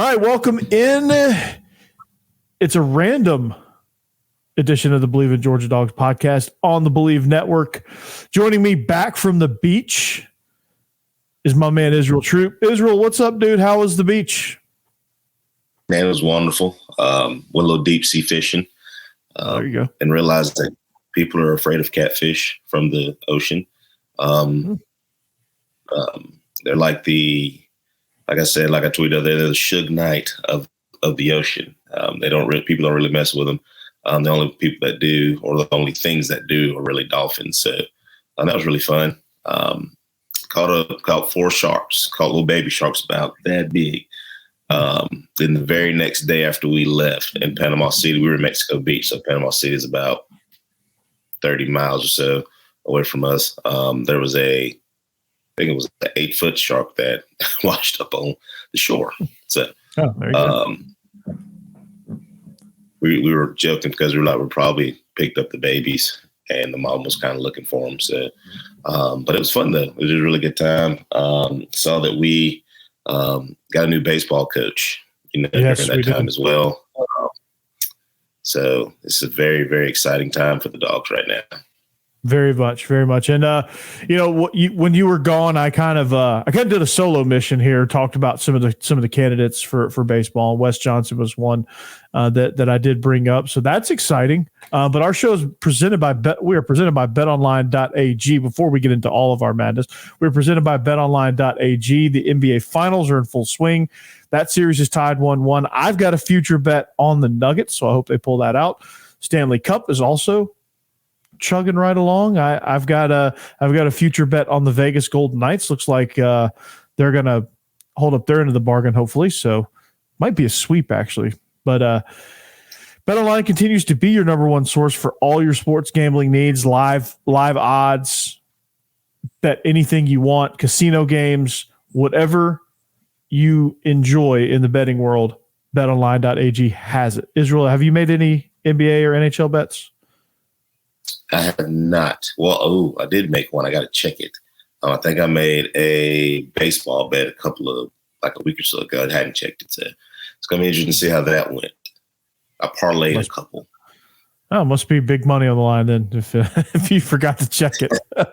All right, welcome in. It's a random edition of the Believe in Georgia Dogs podcast on the Believe Network. Joining me back from the beach is my man Israel Troop. Israel, what's up, dude? How was the beach? Man, it was wonderful. Went a little deep sea fishing. There you go. And realized that people are afraid of catfish from the ocean. They're like like I said, like I tweeted, they're the Suge Knight of the ocean. People don't really mess with them. The only people that do, or the only things that do, are really dolphins. So that was really fun. Caught 4 sharks, caught little baby sharks about that big. Then the very next day after we left in Panama City, we were in Mexico Beach. So Panama City is about 30 miles or so away from us. There was I think it was an 8-foot shark that washed up on the shore. So there you go. We were joking because we probably picked up the babies and the mom was kind of looking for them. So, but it was fun though. It was a really good time. Saw that we got a new baseball coach, during that time as well. So it's a very, very exciting time for the Dogs right now. Very much, very much. And, when you were gone, I kind of did a solo mission here, talked about some of the candidates for baseball. Wes Johnson was one that I did bring up. So that's exciting. But our show is presented by Betonline.ag. Before we get into all of our madness, we're presented by Betonline.ag. The NBA Finals are in full swing. That series is tied 1-1. I've got a future bet on the Nuggets, so I hope they pull that out. Stanley Cup is also chugging right along. I've got a future bet on the Vegas Golden Knights. Looks like they're going to hold up their end of the bargain, hopefully. So might be a sweep actually. But BetOnline continues to be your number one source for all your sports gambling needs. Live odds, bet anything you want, casino games, whatever you enjoy in the betting world. BetOnline.ag has it. Israel, have you made any NBA or NHL bets? I have not. Well, I did make one. I got to check it. I think I made a baseball bet a week or so ago. I hadn't checked it. So it's going to be interesting to see how that went. I parlayed a couple. Oh, must be big money on the line then if you forgot to check it. A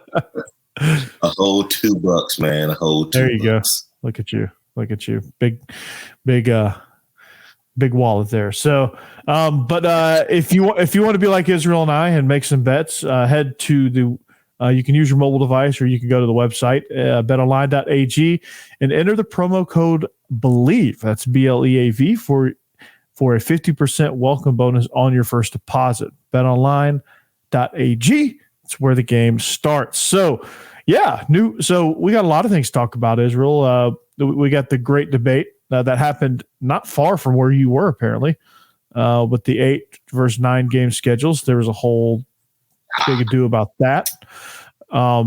whole $2, man. A whole $2. There you go. Look at you. Big wallet there. So, but if you want to be like Israel and I and make some bets, head to you can use your mobile device or you can go to the website, betonline.ag, and enter the promo code BELIEVE. That's BLEAV for a 50% welcome bonus on your first deposit. betonline.ag. It's where the game starts. So, yeah, so we got a lot of things to talk about, Israel. We got the great debate that happened not far from where you were, apparently, with the 8 versus 9 game schedules. There was a whole big ado about that. I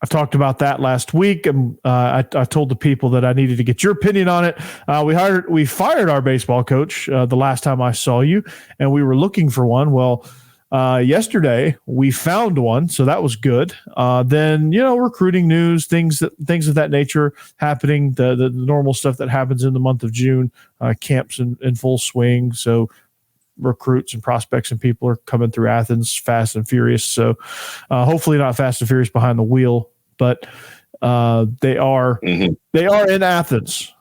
talked about that last week, and I told the people that I needed to get your opinion on it. We fired our baseball coach the last time I saw you, and we were looking for one. Well, yesterday we found one, so that was good. Then recruiting news, things of that nature happening, the normal stuff that happens in the month of June, camps in full swing. So recruits and prospects and people are coming through Athens fast and furious. So hopefully not fast and furious behind the wheel, but they are in Athens.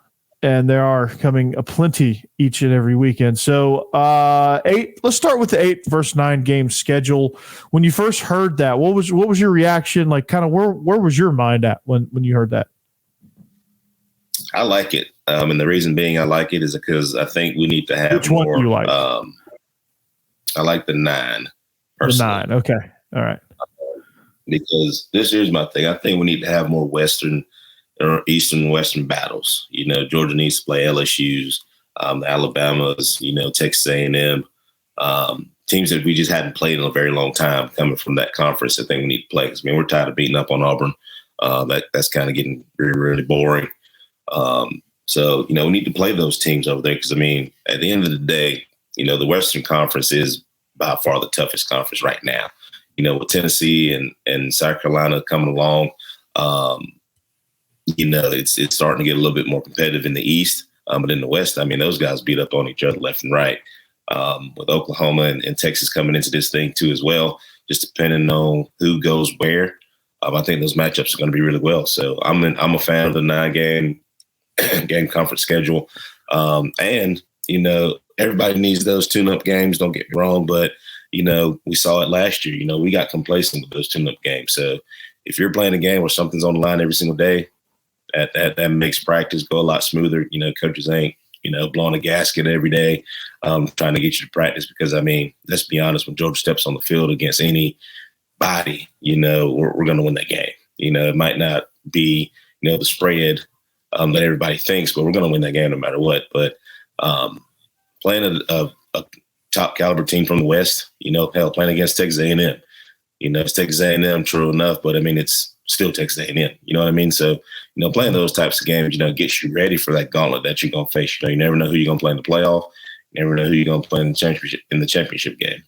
And there are coming aplenty each and every weekend. So 8. Let's start with the 8 versus 9 game schedule. When you first heard that, what was your reaction? Like, kind of where was your mind at when you heard that? I like it, and the reason being I like it is because I think we need to have Which one more. Do you like? I like the 9. Personally. The 9. Okay, all right. Because here's my thing. I think we need to have more Western or Eastern Western battles. Georgia needs to play LSU's, the Alabamas, Texas A&M, teams that we just hadn't played in a very long time coming from that conference. I think we need to play because we're tired of beating up on Auburn. That's kind of getting really, really boring. So we need to play those teams over there because, at the end of the day, the Western Conference is by far the toughest conference right now. With Tennessee and South Carolina coming along, it's starting to get a little bit more competitive in the East. But in the West, I mean, those guys beat up on each other left and right. With Oklahoma and Texas coming into this thing too as well, just depending on who goes where. I think those matchups are going to be really well. So I'm a fan of the 9-game game conference schedule. And, everybody needs those tune-up games, don't get me wrong, but, we saw it last year. We got complacent with those tune-up games. So if you're playing a game where something's on the line every single day, that makes practice go a lot smoother. Coaches ain't, blowing a gasket every day, trying to get you to practice because, I mean, let's be honest, when Georgia steps on the field against anybody, we're going to win that game. It might not be, the spread that everybody thinks, but we're going to win that game no matter what. But playing a top caliber team from the West, playing against Texas A&M, it's Texas A&M, true enough, but I mean, it's still Texas A&M, you know what I mean? So, playing those types of games, gets you ready for that gauntlet that you're going to face. You never know who you're going to play in the playoff. You never know who you're going to play in the championship game.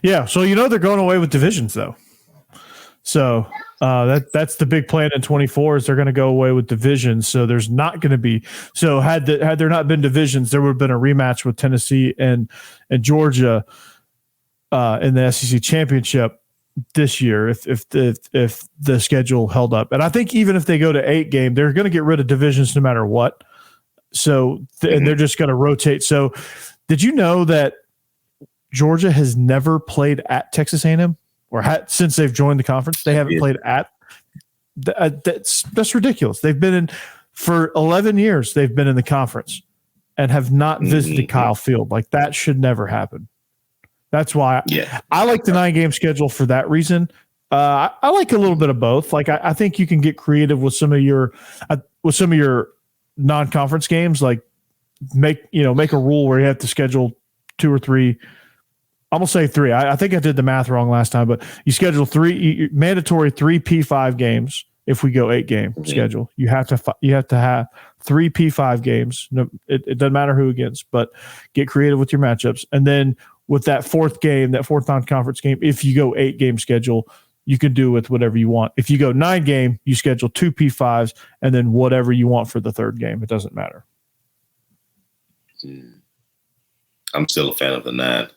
Yeah. So, they're going away with divisions though. So that's the big plan in 24 is they're going to go away with divisions. So there's not going to be, so had there not been divisions, there would have been a rematch with Tennessee and Georgia in the SEC championship this year if the schedule held up. And I think even if they go to 8-game, they're going to get rid of divisions no matter what. So and they're just going to rotate. So did you know that Georgia has never played at Texas A&M or since they've joined the conference? They haven't played at. That's ridiculous. They've been in for 11 years. They've been in the conference and have not visited Kyle Field. Like that should never happen. That's why I like the 9-game schedule for that reason. I like a little bit of both. Like I think you can get creative with some of your non-conference games. Like make a rule where you have to schedule 2 or 3. I'm gonna say 3. I think I did the math wrong last time, but you schedule 3 mandatory 3 P5 games. If we go 8-game schedule, you have to have 3 P5 games. No, it doesn't matter who against, but get creative with your matchups. And then with that 4th game, that 4th non-conference game, if you go 8-game schedule, you can do with whatever you want. If you go 9-game, you schedule 2 P5s and then whatever you want for the 3rd game. It doesn't matter. I'm still a fan of the 9.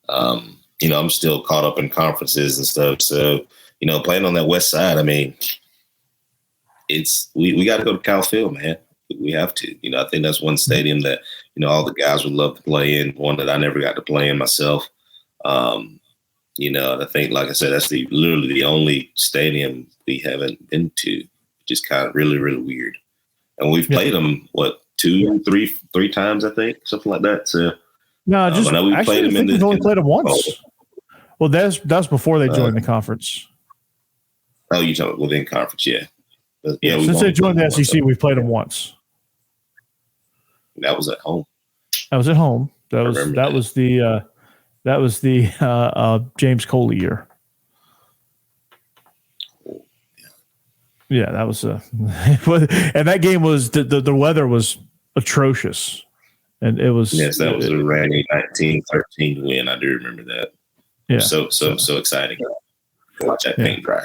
I'm still caught up in conferences and stuff. So, playing on that West side, I mean, we got to go to Kyle Field, man. We have to. I think that's one stadium that, all the guys would love to play in, one that I never got to play in myself. And I think, like I said, that's literally the only stadium we haven't been to, which is kind of really, really weird. And we've played them, 2, 3 times, I think, something like that. So, no, just we actually, played them we've only played them once. Well, that was before they joined the conference. Oh, you talking within conference, yeah. But, yeah. Since they joined the SEC, we've played them once. That was at home. That was at home. That was the James Coley year. Yeah, that was and that game was the weather was atrocious. And it was that was a rainy 1913 win. I do remember that. Yeah, so exciting. Watch that paint dry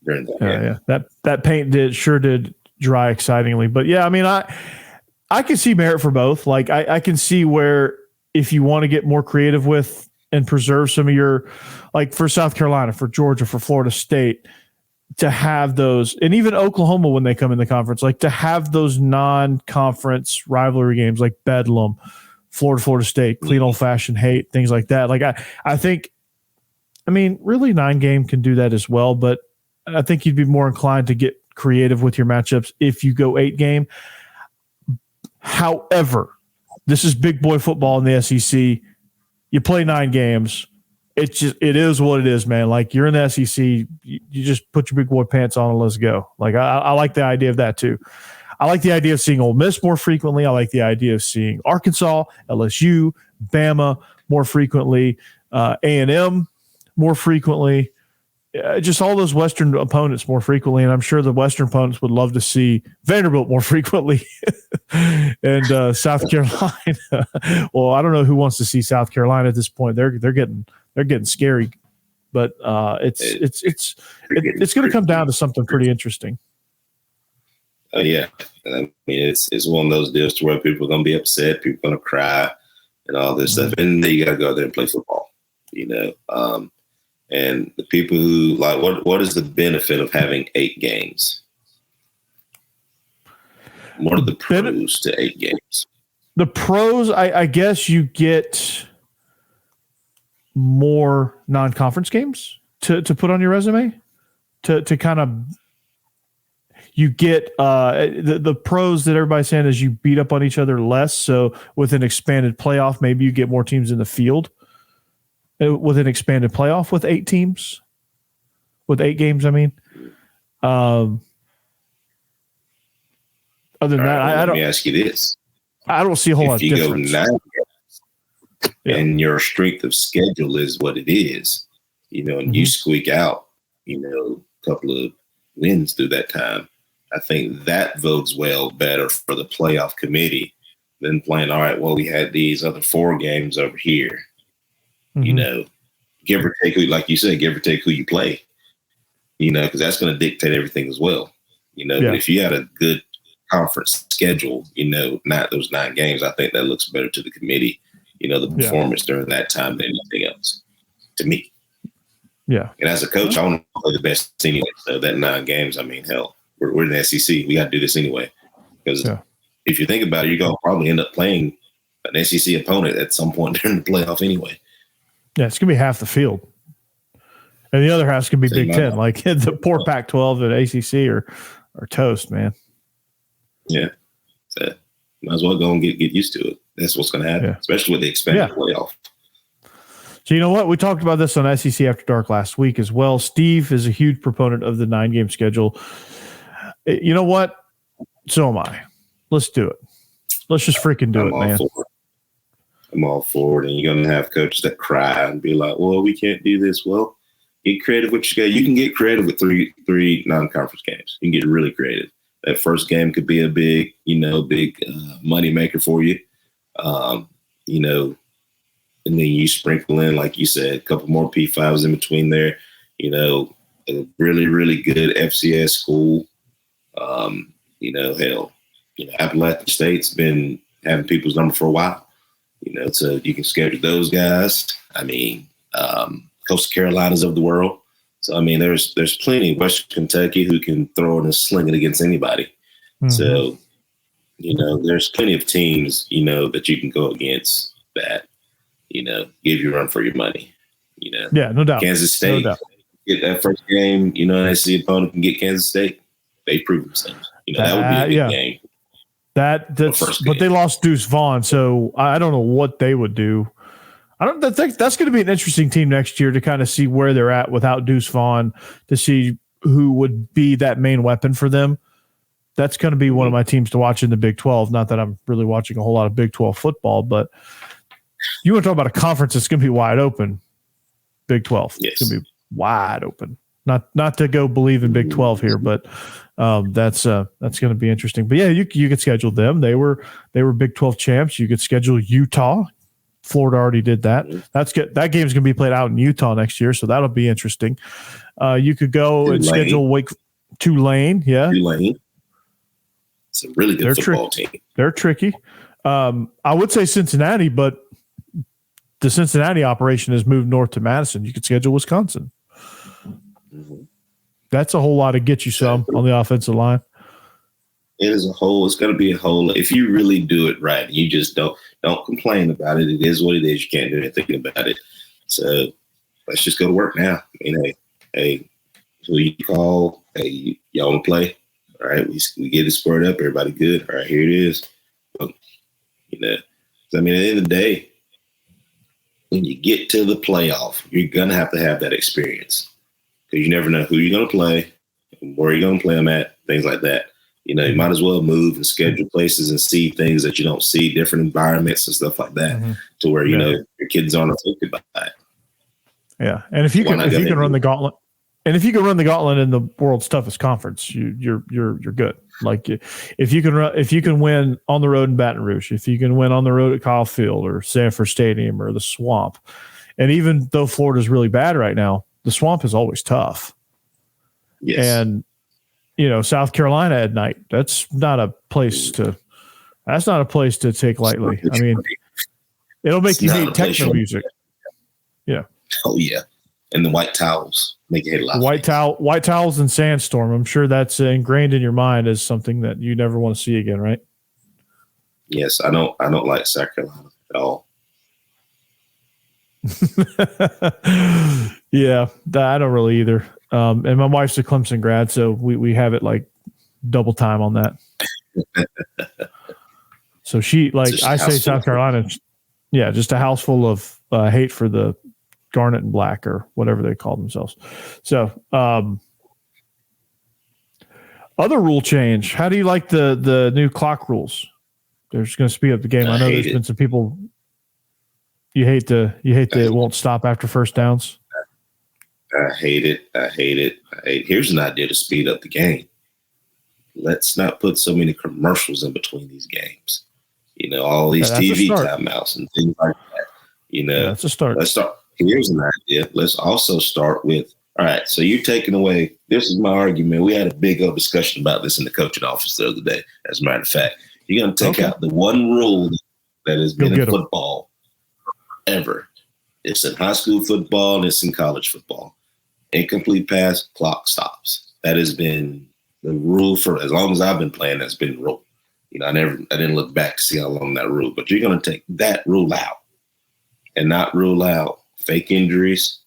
during that game. Yeah, that paint did dry excitingly. But yeah, I mean, I can see merit for both. Like I can see where if you want to get more creative with and preserve some of your, like for South Carolina, for Georgia, for Florida State, to have those, and even Oklahoma when they come in the conference, like to have those non-conference rivalry games like Bedlam, Florida State, clean old-fashioned hate, things like that. Like I think, I mean, really 9-game can do that as well, but I think you'd be more inclined to get creative with your matchups if you go 8-game. However, this is big boy football in the SEC. You play 9 games. It is what it is, man. Like you're in the SEC, you just put your big boy pants on and let's go. Like I like the idea of that too. I like the idea of seeing Ole Miss more frequently. I like the idea of seeing Arkansas, LSU, Bama more frequently, A&M more frequently. Just all those Western opponents more frequently, and I'm sure the Western opponents would love to see Vanderbilt more frequently and South Carolina. Well, I don't know who wants to see South Carolina at this point. They're getting scary, but it's going to come down to something pretty interesting. Oh yeah, I mean it's one of those deals to where people are going to be upset, people are going to cry, and all this stuff, and then you got to go out there and play football, And the people who like, what is the benefit of having 8 games? What are the pros to 8 games? The pros, I guess, you get more non-conference games to put on your resume. To kind of, you get the pros that everybody's saying is you beat up on each other less. So with an expanded playoff, maybe you get more teams in the field. With an expanded playoff with 8 teams, with 8 games, I mean. Other than that, I don't. Let me ask you this: I don't see a whole lot of difference. If you go 9 games, and your strength of schedule is what it is, and you squeak out, a couple of wins through that time, I think that bodes well better for the playoff committee than playing. All right, well, we had these other 4 games over here. Give or take, like you said, give or take who you play, because that's going to dictate everything as well. But if you had a good conference schedule, not those 9 games, I think that looks better to the committee, the performance during that time than anything else, to me. Yeah. And as a coach, I want to play the best team anyway. So that 9 games, I mean, hell, we're in the SEC. We got to do this anyway. Because if you think about it, you're going to probably end up playing an SEC opponent at some point during the playoff anyway. Yeah, it's going to be half the field. And the other half's going to be Big Ten. Like the poor Pac-12 and ACC are toast, man. Yeah. So might as well go and get used to it. That's what's going to happen, especially with the expanded playoff. So you know what? We talked about this on SEC After Dark last week as well. Steve is a huge proponent of the 9-game schedule. You know what? So am I. Let's do it. Let's just freaking do it, man. I'm all for it. And you're going to have coaches that cry and be like, well, we can't do this. Well, get creative with your schedule. You can get creative with three non-conference games. You can get really creative. That first game could be a big money maker for you. And then you sprinkle in, like you said, a couple more P5s in between there. A really, really good FCS school. Appalachian State's been having people's number for a while. So you can schedule those guys. I mean, Coastal Carolinas of the world. So, I mean, there's plenty. Western Kentucky who can throw it and sling it against anybody. Mm-hmm. So, there's plenty of teams, that you can go against that, give you a run for your money. Yeah, no doubt. Kansas State, no doubt. Get that first game, and SEC opponent can get Kansas State. They prove themselves. That would be a big game. But they lost Deuce Vaughn, so I don't know what they would do. I think that's going to be an interesting team next year to kind of see where they're at without Deuce Vaughn, to see who would be that main weapon for them. That's going to be one of my teams to watch in the Big 12. Not that I'm really watching a whole lot of Big 12 football, but you want to talk about a conference that's going to be wide open. Big 12. Yes. It's going to be wide open. Not to go believe in Big 12 here, but that's going to be interesting. But yeah, you could schedule them. They were Big 12 champs. You could schedule Utah. Florida already did that. That's good. That game's going to be played out in Utah next year, so that'll be interesting. You could go and schedule Tulane. Yeah, Tulane. It's a really good football team. They're tricky. I would say Cincinnati, but the Cincinnati operation has moved north to Madison. You could schedule Wisconsin. That's a whole lot to get you some on the offensive line. It is a whole. It's going to be a whole. If you really do it right, you just don't complain about it. It is what it is. You can't do anything about it. So let's just go to work now. I mean, hey, who you call? Hey, y'all want to play? All right, we get it squared up. Everybody good? All right, here it is. I mean, at the end of the day, when you get to the playoff, you're going to have that experience, because you never know who you're going to play, where you're going to play them at, things like that. You might as well move and schedule places and see things that you don't see, different environments and stuff like that, to where, your kids aren't affected by it. Yeah. And if you can run the gauntlet, and if you can run the gauntlet in the world's toughest conference, you're good. Like if you can win on the road in Baton Rouge, if you can win on the road at Kyle Field or Sanford Stadium or the Swamp, and even though Florida's really bad right now, the Swamp is always tough. Yes. And South Carolina at night. That's not a place to take lightly. I mean, it'll make you hate techno music. Yeah. Oh yeah. And the white towels make your head laugh. White towels and sandstorm. I'm sure that's ingrained in your mind as something that you never want to see again, right? Yes, I don't like South Carolina at all. Yeah, I don't really either. And my wife's a Clemson grad, so we have it like double time on that. So she, like, I say South Carolina, yeah, just a house full of hate for the Garnet and Black or whatever they call themselves. So other rule change. How do you like the new clock rules? They're just going to speed up the game. I know there's been some people you hate that it won't stop after first downs. I hate it. Here's an idea to speed up the game. Let's not put so many commercials in between these games. All these TV timeouts and things like that. That's a start. Let's start. Here's an idea. Let's also start with, all right, so you're taking away, this is my argument. We had a big old discussion about this in the coaching office the other day, as a matter of fact. You're going to take out the one rule that has been in football ever. It's in high school football and it's in college football. Incomplete pass, clock stops. That has been the rule for as long as I've been playing. That's been the rule. I didn't look back to see how long that rule. But you're going to take that rule out and not rule out fake injuries.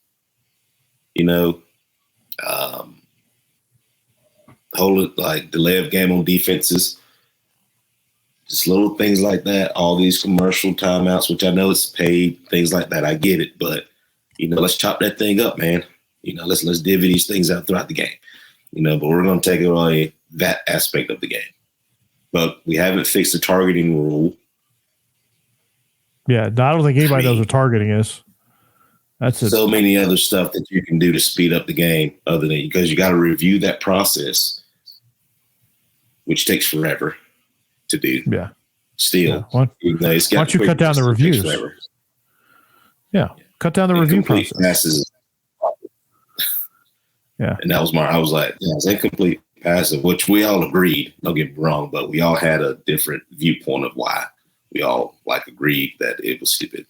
Hold it like delay of game on defenses. Just little things like that. All these commercial timeouts, which I know it's paid, things like that. I get it, but let's chop that thing up, man. Let's divvy these things out throughout the game. But we're going to take away that aspect of the game. But we haven't fixed the targeting rule. Yeah, I don't think anybody knows what targeting is. That's it. So many other stuff that you can do to speed up the game, other than because you got to review that process, which takes forever to do. Yeah. Still, why don't you cut down the reviews? Yeah, cut down the review process. Passes. Yeah, and that was I was like, it's incomplete passes, which we all agreed. Don't get me wrong, but we all had a different viewpoint of why we all agreed that it was stupid.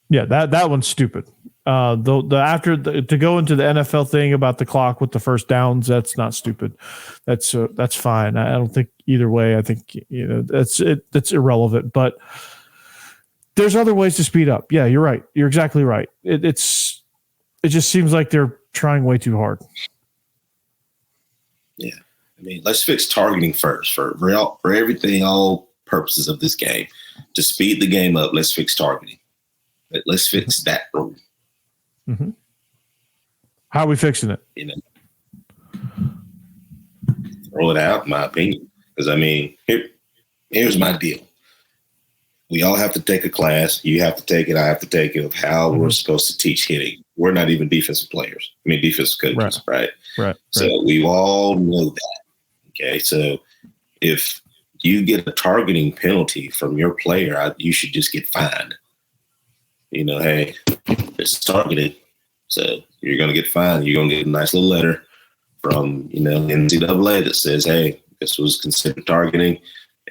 Yeah, that one's stupid. To go into the NFL thing about the clock with the first downs, that's not stupid. That's fine. I don't think either way. I think that's irrelevant. But there's other ways to speed up. Yeah, you're right. You're exactly right. It just seems like they're trying way too hard. Yeah, let's fix targeting first for everything, all purposes of this game. To speed the game up, let's fix targeting. Let's fix that rule. Mm-hmm. How are we fixing it? Throw it out, in my opinion. Because here's my deal. We all have to take a class. You have to take it. I have to take it of how we're supposed to teach hitting. We're not even defensive players. Defensive coaches, right? So we all know that. Okay, so if you get a targeting penalty from your player, you should just get fined. Hey, it's targeted, so you're going to get fined. You're going to get a nice little letter from, NCAA that says, hey, this was considered targeting,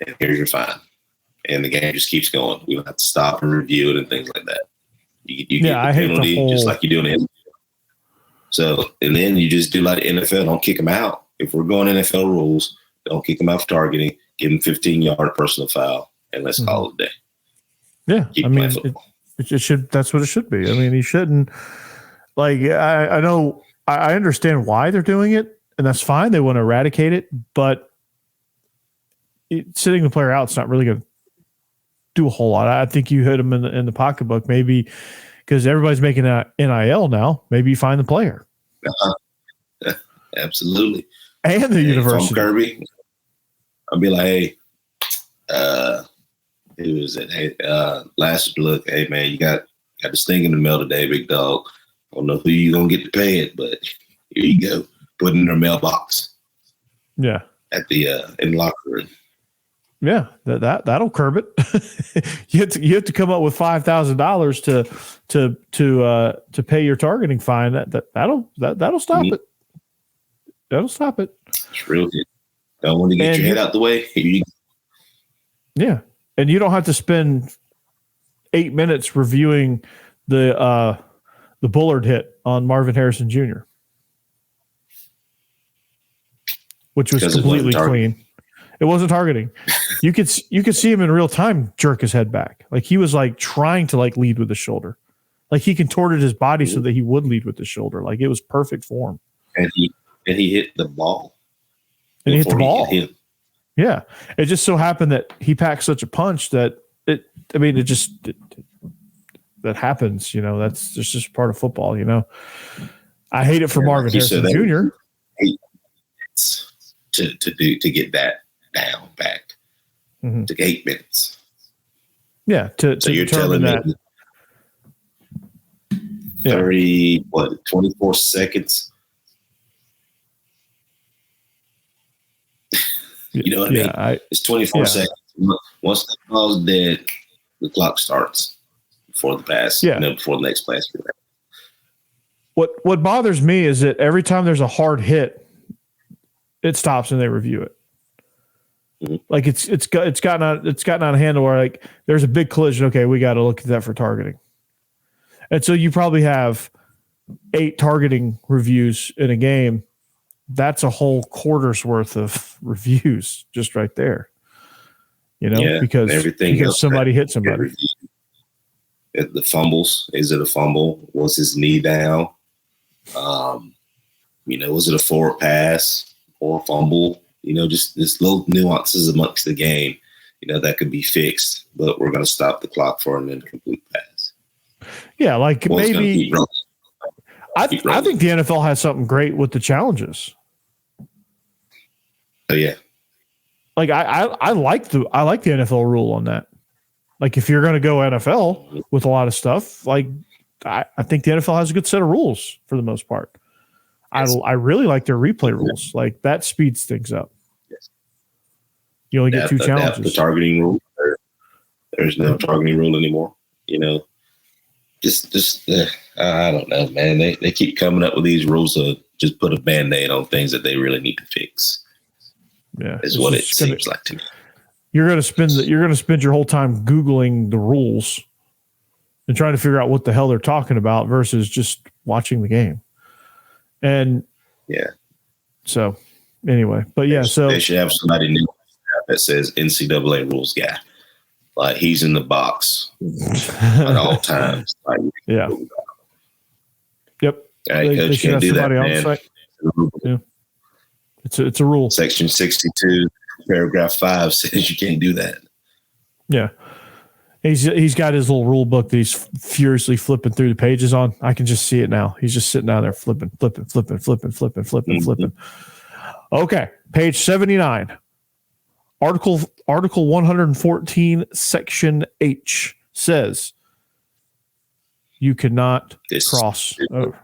and here's your fine. And the game just keeps going. We don't have to stop and review it and things like that. You get the penalty just like you do in the NFL. So, and then you just do like the NFL. Don't kick them out. If we're going NFL rules, don't kick them out for targeting. Give them 15-yard personal foul, and let's call it a day. Yeah, it should. That's what it should be. You shouldn't. I know. I understand why they're doing it, and that's fine. They want to eradicate it, but sitting the player out is not really going to do a whole lot. I think you hit them in the pocketbook, maybe because everybody's making an NIL now. Maybe you find the player. Absolutely. And the university. From Kirby, I'll be like, hey, who is it? Hey, last look, hey man, you got this thing in the mail today, big dog. I don't know who you gonna get to pay it, but here you go. Put it in their mailbox. Yeah. At the in the locker room. Yeah, that'll curb it. you have to come up with $5,000 to pay your targeting fine. That'll stop it. That'll stop it. It's real good. Don't want to get your head out the way. Yeah. And you don't have to spend 8 minutes reviewing the Bullard hit on Marvin Harrison Jr., which was completely clean. It wasn't targeting. You could see him in real time jerk his head back. Like he was like trying to like lead with the shoulder. Like he contorted his body so that he would lead with the shoulder. Like it was perfect form. And he hit the ball. And he hit the ball. Yeah. It just so happened that he packed such a punch that that happens, that's just part of football, I hate it for Marvin Harrison Jr. 8 minutes to get that down back. Mm-hmm. Took 8 minutes. Yeah. So you're telling me 24 seconds? You know what I mean? It's 24 seconds. Once the ball's dead, the clock starts before the pass. Before the next pass. What bothers me is that every time there's a hard hit, it stops and they review it. Mm-hmm. Like it's gotten out of hand where like there's a big collision. Okay, we got to look at that for targeting. And so you probably have 8 targeting reviews in a game. That's a whole quarter's worth of reviews just right there. Because somebody hit somebody. The fumbles. Is it a fumble? Was his knee down? Was it a forward pass or a fumble? Just little nuances amongst the game, that could be fixed, but we're going to stop the clock for an incomplete pass. Yeah, like maybe I think the NFL has something great with the challenges. Oh yeah. Like I like the NFL rule on that. Like if you're going to go NFL with a lot of stuff, like I think the NFL has a good set of rules for the most part. Yes. I really like their replay rules. Like that speeds things up. Yes. You only get 2 challenges. The targeting rule. There's no targeting rule anymore. I don't know, man. They keep coming up with these rules to just put a Band-Aid on things that they really need to fix. Yeah, is what it seems like to me. You're going to spend your whole time Googling the rules and trying to figure out what the hell they're talking about versus just watching the game. And so anyway, but so they should have somebody new that says NCAA rules guy. Like he's in the box at all times. Like, yeah. Yep. Hey, coach, can't do that, man. Yeah. It's a rule. Section 62, paragraph 5 says you can't do that. Yeah. He's got his little rule book that he's furiously flipping through the pages on. I can just see it now. He's just sitting down there flipping. Okay, page 79. Article 114, section H says you cannot cross over.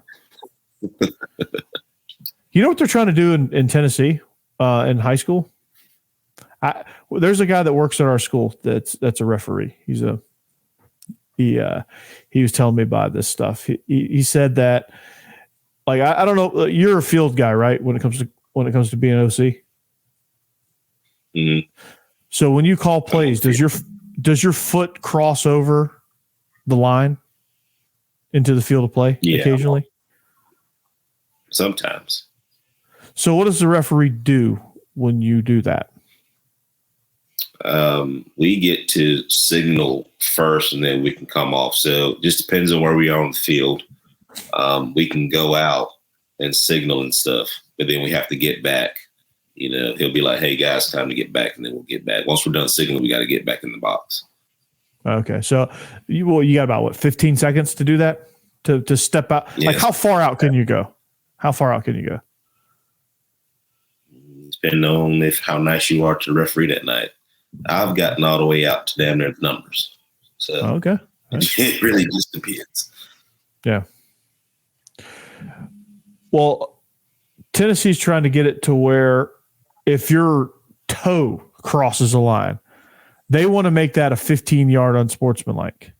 You know what they're trying to do in Tennessee in high school? There's a guy that works at our school that's a referee. He was telling me about this stuff. He said that, like, I don't know, you're a field guy, right? When it comes to being an OC. Mm-hmm. So when you call plays, does your foot cross over the line into the field of play occasionally? Sometimes. So what does the referee do when you do that? We get to signal first and then we can come off. So it just depends on where we are on the field. We can go out and signal and stuff, but then we have to get back. He'll be like, hey guys, time to get back. And then we'll get back. Once we're done signaling, we got to get back in the box. Okay. So you got about 15 seconds to do that, to step out. Yes. Like how far out can you go? Depending on how nice you are to the referee that night. I've gotten all the way out to damn near the numbers. So okay. It really just depends. Yeah. Well, Tennessee's trying to get it to where if your toe crosses a line, they want to make that a 15-yard unsportsmanlike.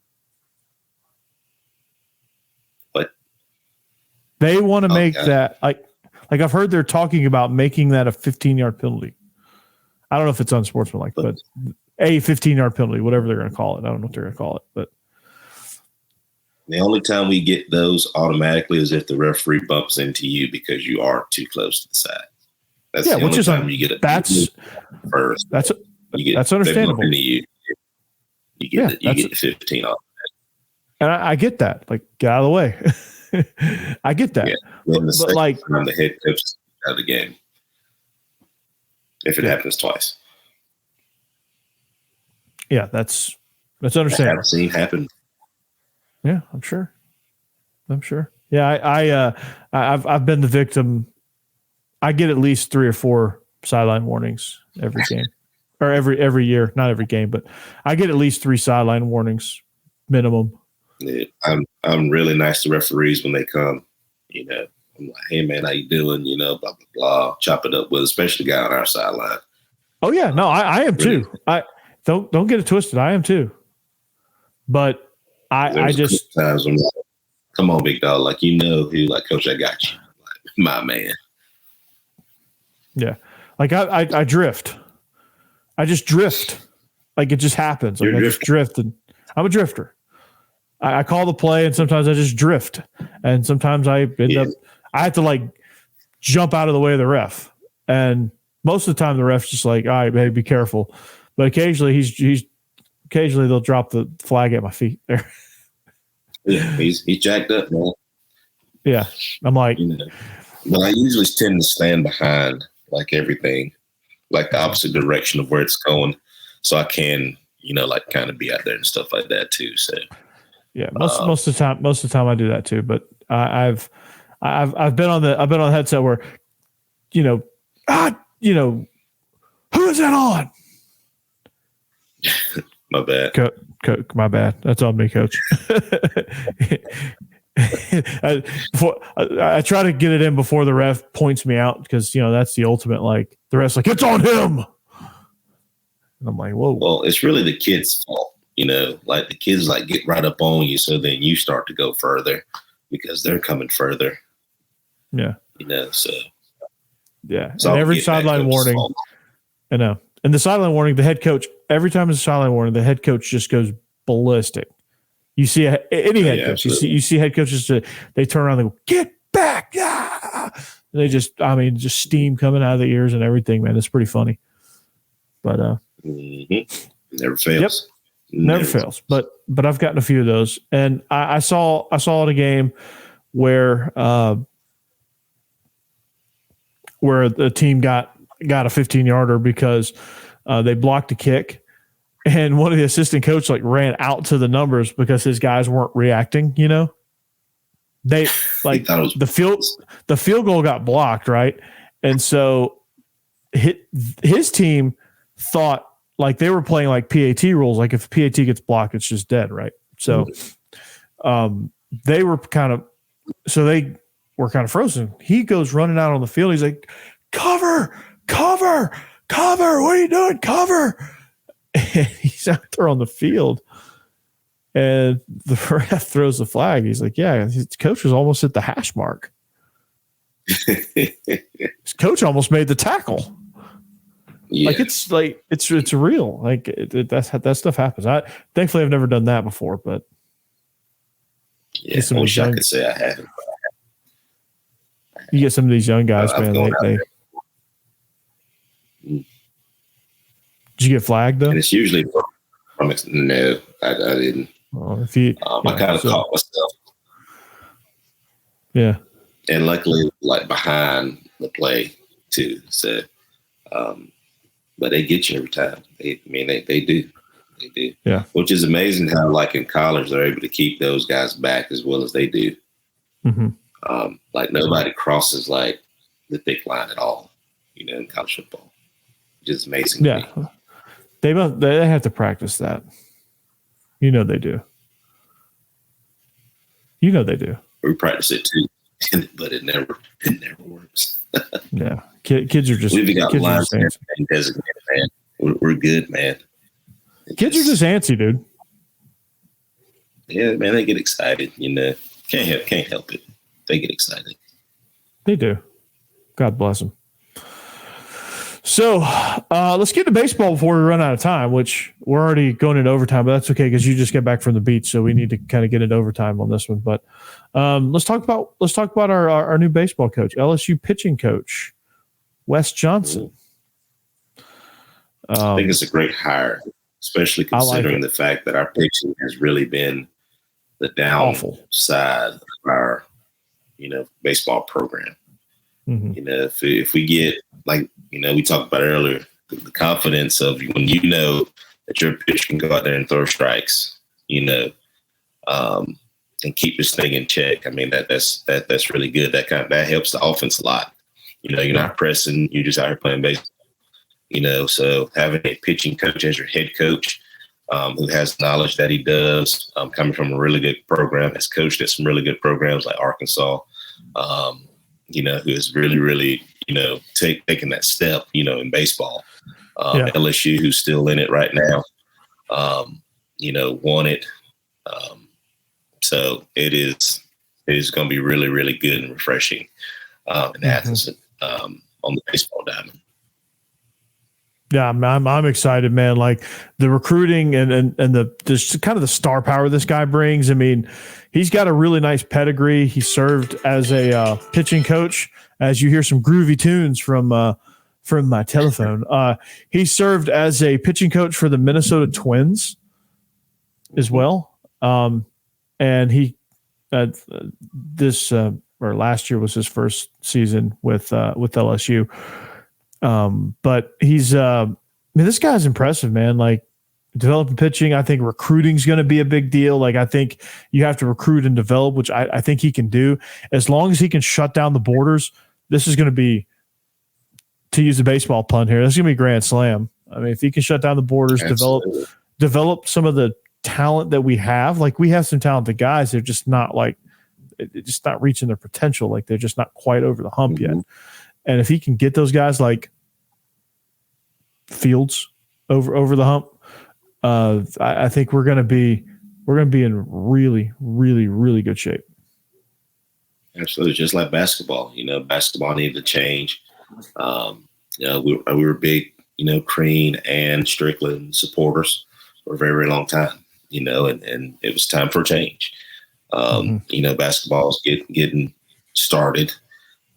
What? They want to make that like Like I've heard they're talking about making that a 15-yard penalty. I don't know if it's unsportsmanlike, but a 15-yard penalty, whatever they're going to call it. I don't know what they're going to call it, but the only time we get those automatically is if the referee bumps into you because you are too close to the side. That's the only time you get it. That's understandable. You get 15 off. And I get that. Like, get out of the way. I get that. Yeah. But the head coach is out of the game if it happens twice. Yeah, that's understandable. I've seen happen. Yeah, I'm sure. Yeah, I've been the victim. I get at least 3 or 4 sideline warnings every game, or every year. Not every game, but I get at least 3 sideline warnings minimum. Yeah, I'm really nice to referees when they come. You know, I'm like, hey man, how you doing? You know, blah blah blah. Chop it up with, especially the guy on our sideline. Oh yeah, no, I am too. I don't get it twisted. I am too. But I just times when like, come on, big dog, like you know who, like coach, I got you, like, my man. Yeah, like I drift. I just drift. Like it just happens. Like I just drift, and I'm a drifter. I call the play, and sometimes I just drift, and sometimes I end up. I have to like jump out of the way of the ref, and most of the time the ref's just like, "All right, babe, be careful." But occasionally occasionally they'll drop the flag at my feet there. Yeah, he's jacked up, man. Yeah, I'm like, but I usually tend to stand behind like everything, like the opposite direction of where it's going, so I can, like kind of be out there and stuff like that too. So. Yeah, most of the time I do that too. But I've been on the headset where, who is that on? My bad. My bad. That's on me, coach. I try to get it in before the ref points me out because that's the ultimate. Like the ref's like, it's on him, and I'm like, whoa. Well, it's really the kid's fault. Like the kids like get right up on you, so then you start to go further because they're coming further. Yeah. So. Yeah. And every sideline warning. I know. And the sideline warning, the head coach, every time there's a sideline warning, the head coach just goes ballistic. You see any head coach, you see head coaches, they turn around and go, get back. Yeah. They just steam coming out of the ears and everything, man. It's pretty funny. But never fails. Yep. Never fails, but I've gotten a few of those, and I saw in a game where the team got a 15-yarder because they blocked a kick, and one of the assistant coach like ran out to the numbers because his guys weren't reacting. They like the field goal got blocked, right, and so his team thought. Like they were playing like PAT rules. Like if PAT gets blocked, it's just dead, right? So they were kind of frozen. He goes running out on the field. He's like, cover. What are you doing? Cover. And he's out there on the field. And the ref throws the flag. He's like, yeah, his coach was almost at the hash mark. His coach almost made the tackle. Yeah. Like it's real. Like that stuff happens. Thankfully I've never done that before, but yeah, I wish I could say I haven't. You get some of these young guys, man. Did you get flagged though? And it's usually from no, I didn't. Well, if you, I kind of caught myself. Yeah, and luckily, like behind the play too. So. But they get you every time. They do. They do. Yeah. Which is amazing how, like in college, they're able to keep those guys back as well as they do. Mm-hmm. Like nobody crosses like the thick line at all, in college football. Just amazing. Yeah. They have to practice that. They do. They do. We practice it too, but it never works. Yeah. Kids are just. We've got lines and designated, man. We're good, man. Kids are just antsy, dude. Yeah, man, they get excited. Can't help it. They get excited. They do. God bless him. So let's get to baseball before we run out of time, which we're already going into overtime, but that's okay because you just get back from the beach, so we need to kind of get into overtime on this one. But let's talk about our new baseball coach, LSU pitching coach, Wes Johnson. I think it's a great hire, especially considering the fact that our pitching has really been the downside of our, baseball program. Mm-hmm. If we get, we talked about earlier, the confidence of when that your pitcher can go out there and throw strikes, and keep this thing in check. I mean, that's really good. That helps the offense a lot. You're not pressing, you're just out here playing baseball. So having a pitching coach as your head coach, who has knowledge that he does, coming from a really good program, has coached at some really good programs like Arkansas, who is really, really, taking that step, in baseball. LSU, who's still in it right now, won it. So it is going to be really, really good and refreshing in Athens on the baseball diamond. Yeah, I'm excited, man. Like the recruiting and the kind of the star power this guy brings. I mean, he's got a really nice pedigree. He served as a pitching coach. As you hear some groovy tunes from my telephone, he served as a pitching coach for the Minnesota Twins as well. And he last year was his first season with LSU. But he's, this guy's impressive, man. Like developing pitching, I think recruiting is going to be a big deal. Like I think you have to recruit and develop, which I think he can do. As long as he can shut down the borders, this is going to be, to use a baseball pun here, this is going to be a grand slam. I mean, if he can shut down the borders, develop some of the talent that we have. Like we have some talented guys. They're just not reaching their potential. Like they're just not quite over the hump yet. And if he can get those guys like Fields over the hump, I think we're going to be in really, really, really good shape. Absolutely, just like basketball. Basketball needed to change. We were big, Crean and Strickland supporters for a very, very long time. And it was time for a change. Basketball is getting started.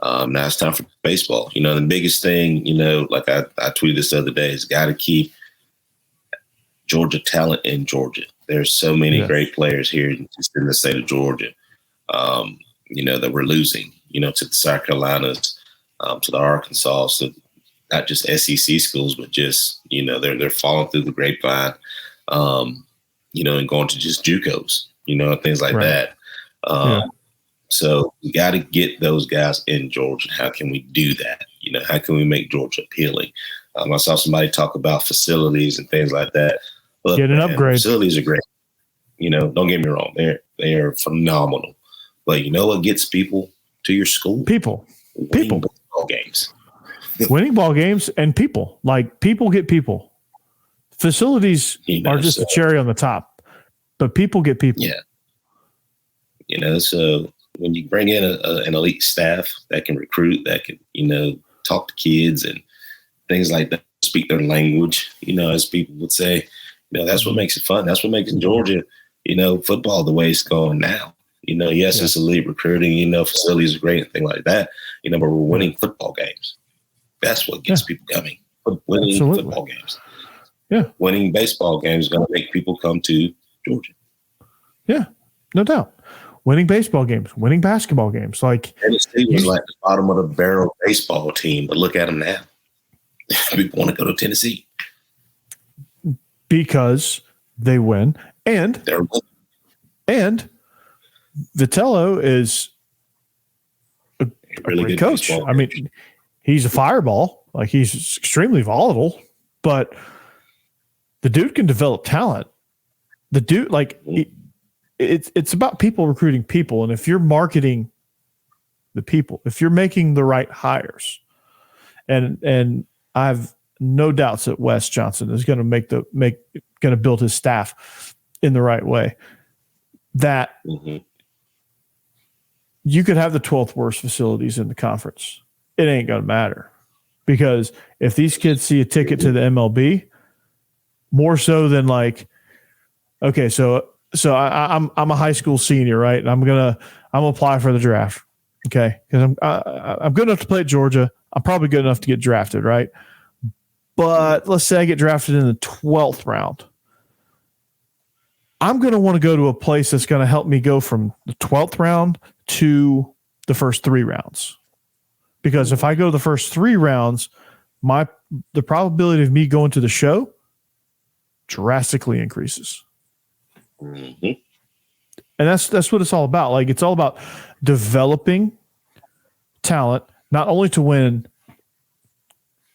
Now it's time for baseball. The biggest thing, like I tweeted this the other day, is got to keep Georgia talent in Georgia. There's so many great players here just in the state of Georgia, that we're losing, to the South Carolinas, to the Arkansas, so not just SEC schools, but just, they're falling through the grapevine, and going to just JUCOs, and things like that. So we got to get those guys in Georgia. How can we do that? How can we make Georgia appealing? I saw somebody talk about facilities and things like that. Look, get an upgrade. Facilities are great. Don't get me wrong. They are phenomenal. But you know what gets people to your school? People. Ball games. Winning ball games and people. Like people get people. Facilities are just a cherry on the top. But people get people. Yeah. So when you bring in an elite staff that can recruit, that can, talk to kids and things like that, speak their language, as people would say, that's what makes it fun. That's what makes Georgia, football the way it's going now. It's elite recruiting, facilities are great and things like that, but we're winning football games. That's what gets people coming. Winning football games. Yeah. Winning baseball games is going to make people come to Georgia. Yeah, no doubt. Winning baseball games, winning basketball games. Like Tennessee was like the bottom of the barrel baseball team, but look at them now. People want to go to Tennessee because they win, and Vitello is a really great coach. I mean, he's a fireball. Like he's extremely volatile, but the dude can develop talent. The dude, it's about people recruiting people. And if you're marketing the people, if you're making the right hires, and I've no doubts that Wes Johnson is going to build his staff in the right way, that you could have the 12th worst facilities in the conference it ain't going to matter. Because if these kids see a ticket to the MLB, more so than like, okay, so I'm a high school senior, right? And I'm gonna apply for the draft, okay? Because I'm good enough to play at Georgia. I'm probably good enough to get drafted, right? But let's say I get drafted in the 12th round. I'm going to want to go to a place that's going to help me go from the 12th round to the first 3 rounds. Because if I go to the first 3 rounds, the probability of me going to the show drastically increases. Mm-hmm. And that's what it's all about. Like, it's all about developing talent, not only to win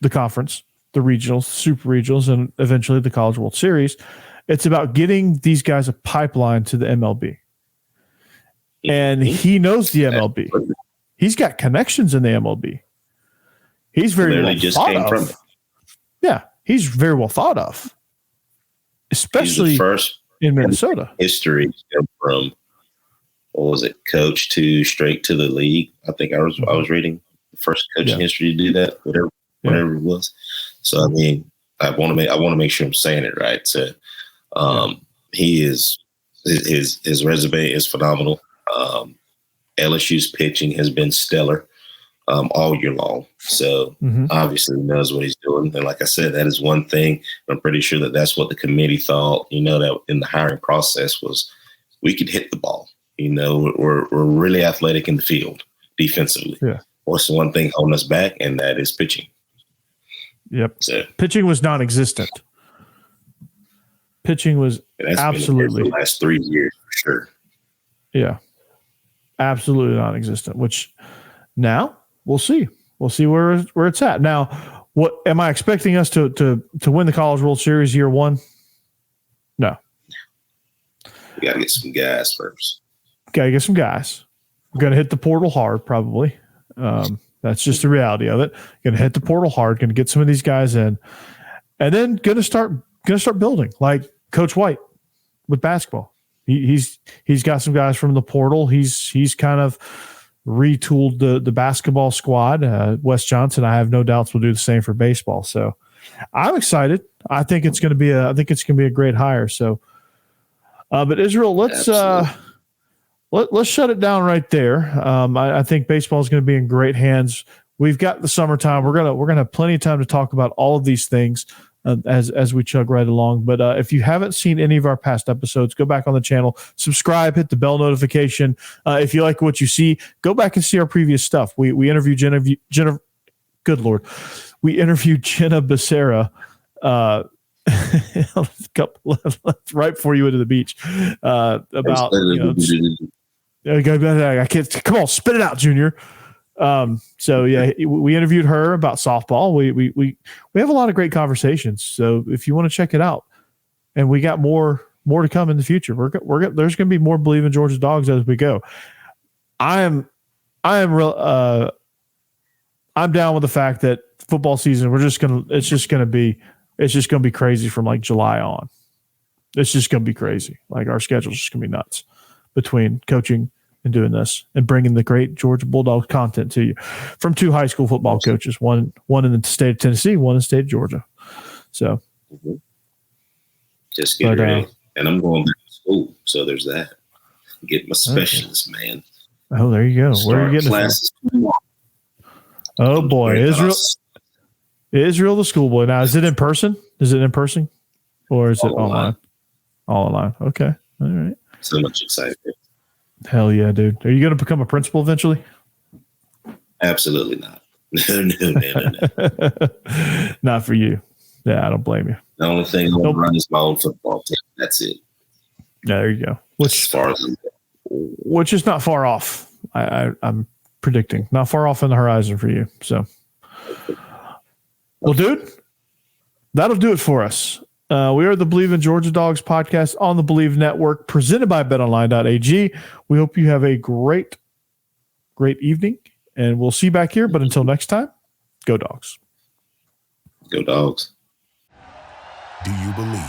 the conference, the regionals, super regionals, and eventually the College World Series. It's about getting these guys a pipeline to the MLB. And he knows the MLB. He's got connections in the MLB. He's very well thought of. Yeah, he's very well thought of, especially first in Minnesota. History from, what was it, coach to straight to the league. I think I was reading the first coach in history to do that, whatever it was. So I mean, I want to make sure I'm saying it right. So he is his resume is phenomenal. LSU's pitching has been stellar all year long. So obviously he knows what he's doing. And like I said, that is one thing. I'm pretty sure that's what the committee thought, that in the hiring process was we could hit the ball. We're really athletic in the field defensively. Yeah. What's the one thing holding us back? And that is pitching. Yep. So pitching was non-existent. Pitching was absolutely the last 3 years for sure. Yeah. Absolutely non-existent, which now we'll see. We'll see where it's at. Now, what am I expecting us to win the College World Series year 1? No. We got to get some guys first. Got to get some guys. We're going to hit the portal hard, probably. That's just the reality of it. Going to hit the portal hard. Going to get some of these guys in, and then going to start building like Coach White with basketball. He's got some guys from the portal. He's kind of retooled the basketball squad. Wes Johnson, I have no doubts, will do the same for baseball. So I'm excited. I think it's going to be a great hire. So, but Israel, let's shut it down right there. I think baseball is going to be in great hands. We've got the summertime. We're gonna have plenty of time to talk about all of these things as we chug right along. But if you haven't seen any of our past episodes, go back on the channel, subscribe, hit the bell notification. If you like what you see, go back and see our previous stuff. We interviewed Jenna. Good Lord, we interviewed Jenna Becerra. Right before you went to the beach about I can't, come on, spit it out, Junior. So yeah, we interviewed her about softball. We have a lot of great conversations. So if you want to check it out, and we got more to come in the future. There's going to be more Believe in Georgia Dogs as we go. I'm down with the fact that football season, it's just going to be crazy from like July on. It's just going to be crazy. Like our schedule's just going to be nuts between coaching and doing this and bringing the great Georgia Bulldogs content to you from 2 high school football coaches, one in the state of Tennessee, one in the state of Georgia. So just get ready. And I'm going back to school. So there's that. Get my specialist, man. Oh, there you go. Where are you getting classes? Oh boy. Israel, the schoolboy. Now, is it in person? Or is it online? All online. Okay. All right. So much excitement. Hell yeah, dude. Are you going to become a principal eventually? Absolutely not. No. Not for you. Yeah, I don't blame you. The only thing I'm going to run is my own football team. That's it. Yeah, there you go. Which is not far off. I'm predicting. Not far off in the horizon for you. So, well, dude, that'll do it for us. We are the Believe in Georgia Dogs podcast on the Believe Network, presented by Betonline.ag. We hope you have a great evening, and we'll see you back here. But until next time, go Dogs. Go Dogs. Do you believe?